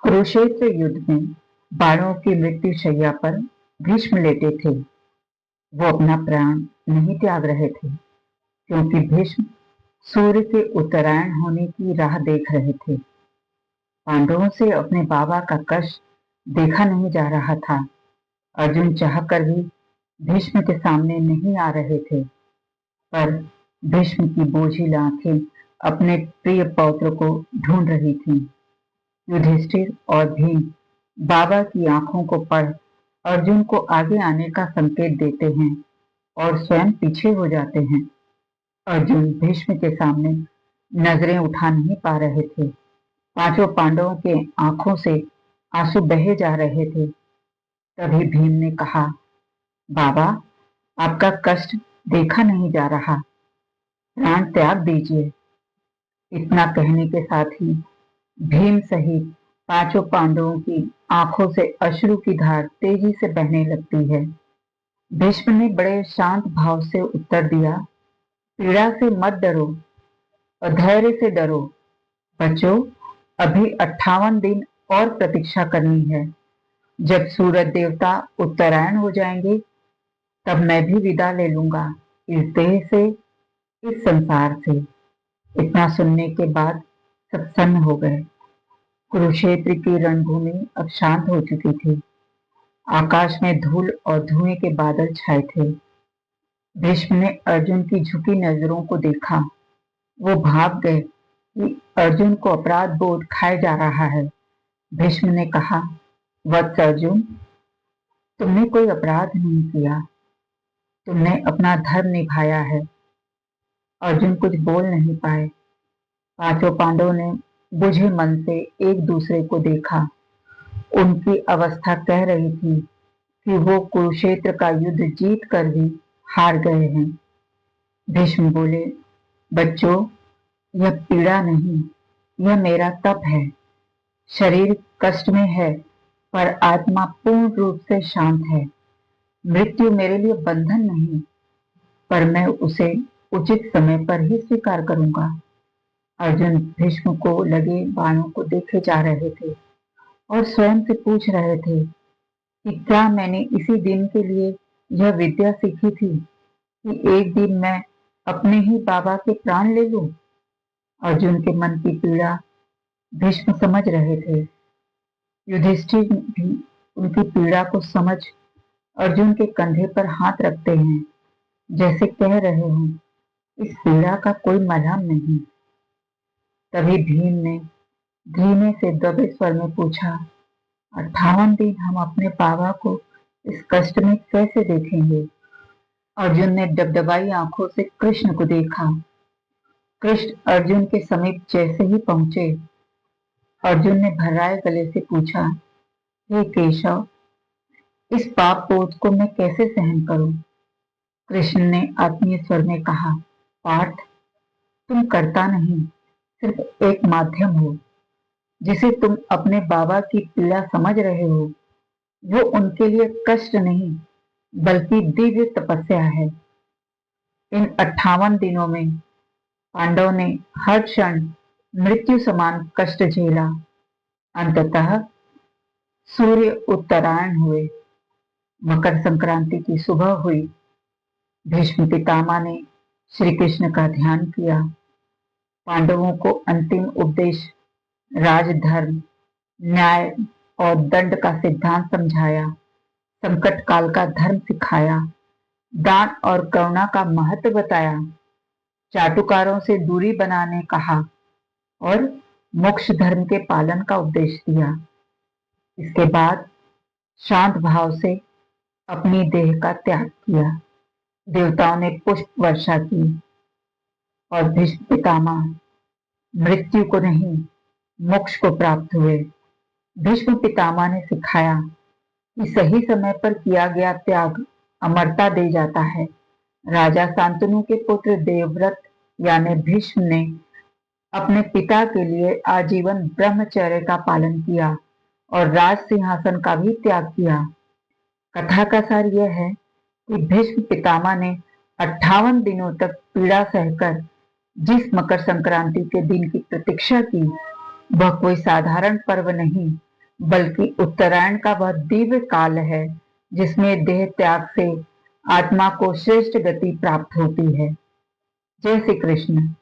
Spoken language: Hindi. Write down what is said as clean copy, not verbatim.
कुरुक्षेत्र युद्ध में बाणों की मृत्यु शैया पर भीष्म लेटे थे। वो अपना प्राण नहीं त्याग रहे थे, क्योंकि भीष्म सूर्य के उत्तरायण होने की राह देख रहे थे। पांडवों से अपने बाबा का कष्ट देखा नहीं जा रहा था। अर्जुन चाहकर भी भीष्म के सामने नहीं आ रहे थे, पर भीष्म की बोझिल आंखें अपने प्रिय पौत्र को ढूंढ रही थीं। युधिष्ठिर और भीम बाबा की आंखों को पढ़ अर्जुन को आगे आने का संकेत देते हैं और स्वयं पीछे हो जाते हैं। अर्जुन भीष्म के सामने नजरें उठा नहीं पा रहे थे। पांचों पांडवों के आंखों से आंसू बहे जा रहे थे। तभी भीम ने कहा, बाबा, आपका कष्ट देखा नहीं जा रहा, प्राण त्याग दीजिए। इतना कहने के साथ ही भीम सहित पांचों पांडवों की आंखों से अश्रु की धार तेजी से बहने लगती है। भीष्म ने बड़े शांत भाव से उत्तर दिया, पीड़ा से मत डरो और धैर्य से डरो। बच्चों, अभी 58 दिन और प्रतीक्षा करनी है। जब सूरज देवता उत्तरायण हो जाएंगे, तब मैं भी विदा ले लूंगा, इस देह से, इस संसार से। इतना सुनने के बाद सब सन्न हो गए। कुरुक्षेत्र की रणभूमि अब शांत हो चुकी थी। आकाश में धूल और धुएं के बादल छाए थे। भीष्म ने अर्जुन की झुकी नजरों को देखा। वो भाग गए कि अर्जुन को अपराध बोध खाए जा रहा है। भीष्म ने कहा, वत्स अर्जुन, तुमने कोई अपराध नहीं किया, तुमने अपना धर्म निभाया है। अर्जुन कुछ बोल नहीं पाए। पांचों पांडवों ने बुझे मन से एक दूसरे को देखा। उनकी अवस्था कह रही थी कि वो कुरुक्षेत्र का युद्ध जीत कर भी हार गए हैं। भीष्म बोले, बच्चों, यह पीड़ा नहीं, यह मेरा तप है। शरीर कष्ट में है, पर आत्मा पूर्ण रूप से शांत है। मृत्यु मेरे लिए बंधन नहीं, पर मैं उसे उचित समय पर ही स्वीकार करूंगा। अर्जुन भीष्म को लगे बाणों को देखे जा रहे थे और स्वयं से पूछ रहे थे कि क्या मैंने इसी दिन के लिए यह विद्या सीखी थी कि एक दिन मैं अपने ही बाबा के प्राण ले लूं। अर्जुन के मन की पीड़ा भीष्म समझ रहे थे। युधिष्ठिर भी उनकी पीड़ा को समझ अर्जुन के कंधे पर हाथ रखते हैं, जैसे कह रहे हों, इस पीड़ा का कोई मलहम नहीं। तभी भीम ने धीमे से दबे स्वर में पूछा, 58 दिन हम अपने बाबा को इस कष्ट में कैसे देखेंगे। अर्जुन ने डबडबाई आंखों से कृष्ण को देखा। कृष्ण अर्जुन के समीप जैसे ही पहुंचे, अर्जुन ने भर्राए गले से पूछा, हे केशव, इस पाप बोझ को मैं कैसे सहन करूं। कृष्ण ने आत्मीय स्वर में कहा, पार्थ, तुम कर्ता नहीं, सिर्फ एक माध्यम हो। जिसे तुम अपने बाबा की पीड़ा समझ रहे हो, वो उनके लिए कष्ट नहीं, बल्कि दिव्य तपस्या है। इन 58 दिनों में पांडव ने हर क्षण मृत्यु समान कष्ट झेला। अंततः सूर्य उत्तरायण हुए, मकर संक्रांति की सुबह हुई। भीष्म पितामह ने श्री कृष्ण का ध्यान किया, पांडवों को अंतिम उपदेश, राजधर्म, न्याय और दंड का सिद्धांत समझाया, संकट काल का धर्म सिखाया, दान और करुणा का महत्व बताया, चाटुकारों से दूरी बनाने कहा और मोक्ष धर्म के पालन का उपदेश दिया। इसके बाद शांत भाव से अपनी देह का त्याग किया। देवताओं ने पुष्प वर्षा की और भीष्म पितामह मृत्यु को नहीं, मोक्ष को प्राप्त हुए। भीष्म पितामह ने सिखाया कि सही समय पर किया गया त्याग अमरता दे जाता है। राजा शांतनु के पुत्र देवव्रत यानी भीष्म ने अपने पिता के लिए आजीवन ब्रह्मचर्य का पालन किया और राज सिंहासन का भी त्याग किया। कथा का सार यह है कि भीष्म पितामह ने 58 दिनों तक पीड़ा सहकर जिस मकर संक्रांति के दिन की प्रतीक्षा की, वह कोई साधारण पर्व नहीं, बल्कि उत्तरायण का वह दिव्य काल है जिसमें देह त्याग से आत्मा को श्रेष्ठ गति प्राप्त होती है। जय श्री कृष्ण।